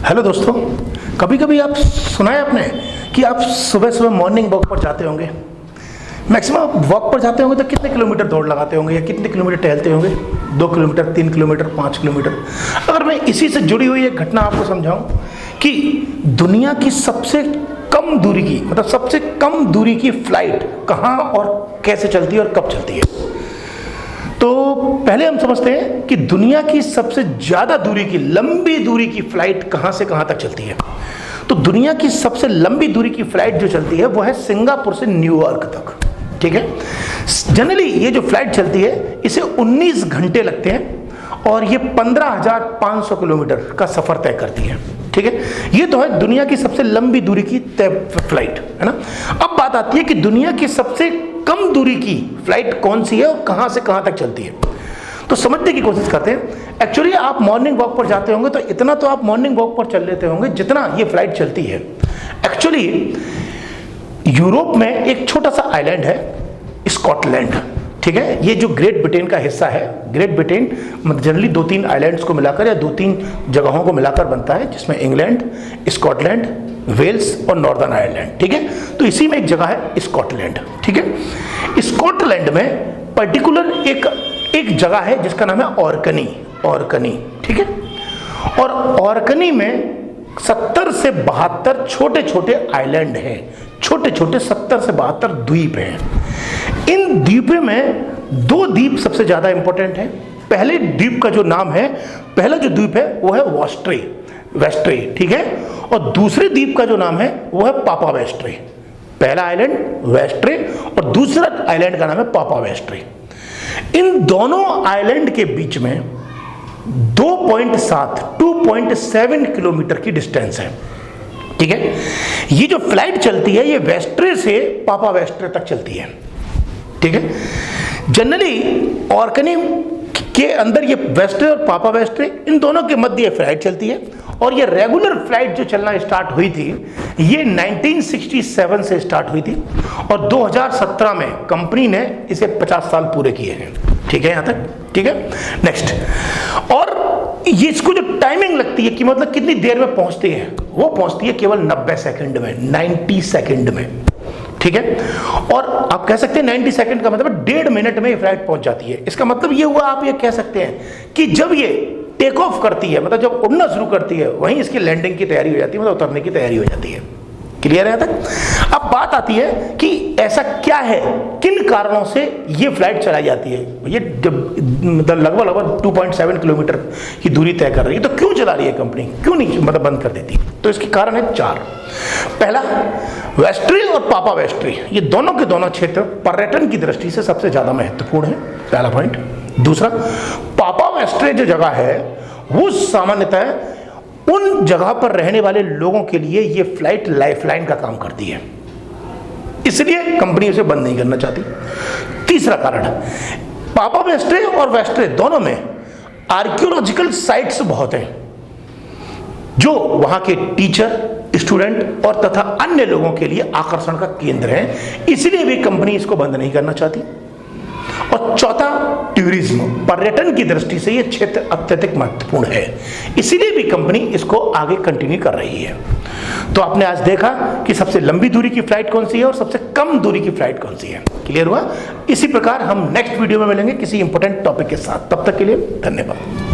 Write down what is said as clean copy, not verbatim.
Hello दोस्तों, कभी कभी आप सुना है आपने कि आप सुबह सुबह मॉर्निंग वॉक पर जाते होंगे। मैक्सिमम आप वॉक पर जाते होंगे तो कितने किलोमीटर दौड़ लगाते होंगे या कितने किलोमीटर टहलते होंगे? 2 किलोमीटर, 3 किलोमीटर, 5 किलोमीटर। अगर मैं इसी से जुड़ी हुई एक घटना आपको समझाऊं कि दुनिया की सबसे कम दूरी की, मतलब सबसे कम दूरी की फ्लाइट कहाँ और कैसे चलती है और कब चलती है, तो पहले हम समझते हैं कि दुनिया की सबसे ज्यादा दूरी की, लंबी दूरी की फ्लाइट कहां से कहां तक चलती है। तो दुनिया की सबसे लंबी दूरी की फ्लाइट जो चलती है वो है सिंगापुर से न्यूयॉर्क तक। ठीक है, जनरली ये जो फ्लाइट चलती है इसे 19 घंटे लगते हैं और ये 15,500 किलोमीटर का सफर तय करती है। ठीक है, ये तो है दुनिया की सबसे लंबी दूरी की फ्लाइट, है ना। अब बात आती है कि दुनिया की सबसे कम दूरी की फ्लाइट कौन सी है और कहां से कहां तक चलती है। तो समझने की कोशिश करते हैं। एक्चुअली आप मॉर्निंग वॉक पर जाते होंगे तो इतना तो आप मॉर्निंग वॉक पर चल लेते होंगे जितना ये फ्लाइट चलती है। एक्चुअली यूरोप में एक छोटा सा आइलैंड है स्कॉटलैंड। ठीक है, ये जो ग्रेट ब्रिटेन का हिस्सा है, ग्रेट ब्रिटेन जनरली 2-3 आइलैंड्स को मिलाकर या 2-3 जगहों को मिलाकर बनता है, जिसमें इंग्लैंड, स्कॉटलैंड, वेल्स और नॉर्दर्न आयरलैंड। ठीक है, तो इसी में एक जगह है स्कॉटलैंड। ठीक है, स्कॉटलैंड में पर्टिकुलर एक जगह है जिसका नाम है ऑर्कनी। ठीक है, और ऑर्कनी में 70 से 72 छोटे छोटे आइलैंड हैं, छोटे छोटे 70 से 72 द्वीप हैं। इन द्वीपों में 2 द्वीप सबसे ज्यादा इंपॉर्टेंट हैं। पहले द्वीप का जो नाम है, पहला जो द्वीप है वो है वेस्ट्रे। ठीक है, और दूसरे द्वीप का जो नाम है वो है पापा वेस्ट्रे। पहला आइलैंड वेस्ट्रे और दूसरा आइलैंड का नाम है पापा वेस्ट्रे। इन दोनों आइलैंड के बीच में 2.7 किलोमीटर की डिस्टेंस है। ठीक है, ये जो फ्लाइट चलती है ये वेस्ट्रे से पापा वेस्ट्रे तक चलती है। ठीक है, जनरली ऑर्कनी के अंदर ये वेस्ट्रे और पापा वेस्ट्रे, इन दोनों के मध्य ये फ्लाइट चलती है। और ये रेगुलर फ्लाइट जो चलना स्टार्ट हुई थी ये 1967 से स्टार्ट हुई थी और 2017 में कंपनी ने इसे 50 साल पूरे किए हैं। ठीक है, यहां तक ठीक है। नेक्स्ट, और ये इसको जो टाइमिंग लगती है कि मतलब कितनी देर में पहुंचती है, वो पहुंचती है केवल 90 सेकंड में, 90 सेकंड में। ठीक है, और आप कह सकते हैं 90 सेकंड का मतलब 1.5 मिनट में ये फ्लाइट पहुंच जाती है। इसका मतलब ये हुआ, आप ये कह सकते हैं कि जब ये टेक ऑफ करती है, मतलब जब उड़ना शुरू करती है, वहीं इसकी लैंडिंग की तैयारी हो जाती है, मतलब उतरने की तैयारी हो जाती है। क्लियर है तक? अब बात आती है कि ऐसा क्या है, किन कारणों से ये फ्लाइट चलाई जाती है। ये मतलब लगभग 2.7 किलोमीटर की दूरी तय कर रही है, तो क्यों चला रही है कंपनी, क्यों नहीं मतलब बंद कर देती? तो इसके कारण है 4। पहला, वेस्ट्रे और पापा वेस्ट्रे ये दोनों के दोनों क्षेत्र पर्यटन की दृष्टि से सबसे ज्यादा महत्वपूर्ण है, पहला पॉइंट। दूसरा, पापा वेस्ट्रे जो जगह है वो सामान्यतः उन जगह पर रहने वाले लोगों के लिए ये फ्लाइट लाइफलाइन का काम करती है, इसलिए कंपनी उसे बंद नहीं करना चाहती। तीसरा कारण, पापा वेस्ट्रे और वेस्ट्रे दोनों में आर्कियोलॉजिकल साइट्स बहुत हैं जो वहां के टीचर, स्टूडेंट और तथा अन्य लोगों के लिए आकर्षण का केंद्र है, इसलिए भी कंपनी इसको बंद नहीं करना चाहती। और चौथा, टूरिज्म, पर्यटन की दृष्टि से यह क्षेत्र अत्यधिक महत्वपूर्ण है, इसीलिए भी कंपनी इसको आगे कंटिन्यू कर रही है। तो आपने आज देखा कि सबसे लंबी दूरी की फ्लाइट कौन सी है और सबसे कम दूरी की फ्लाइट कौन सी है। क्लियर हुआ? इसी प्रकार हम नेक्स्ट वीडियो में मिलेंगे किसी इंपॉर्टेंट टॉपिक के साथ। तब तक के लिए धन्यवाद।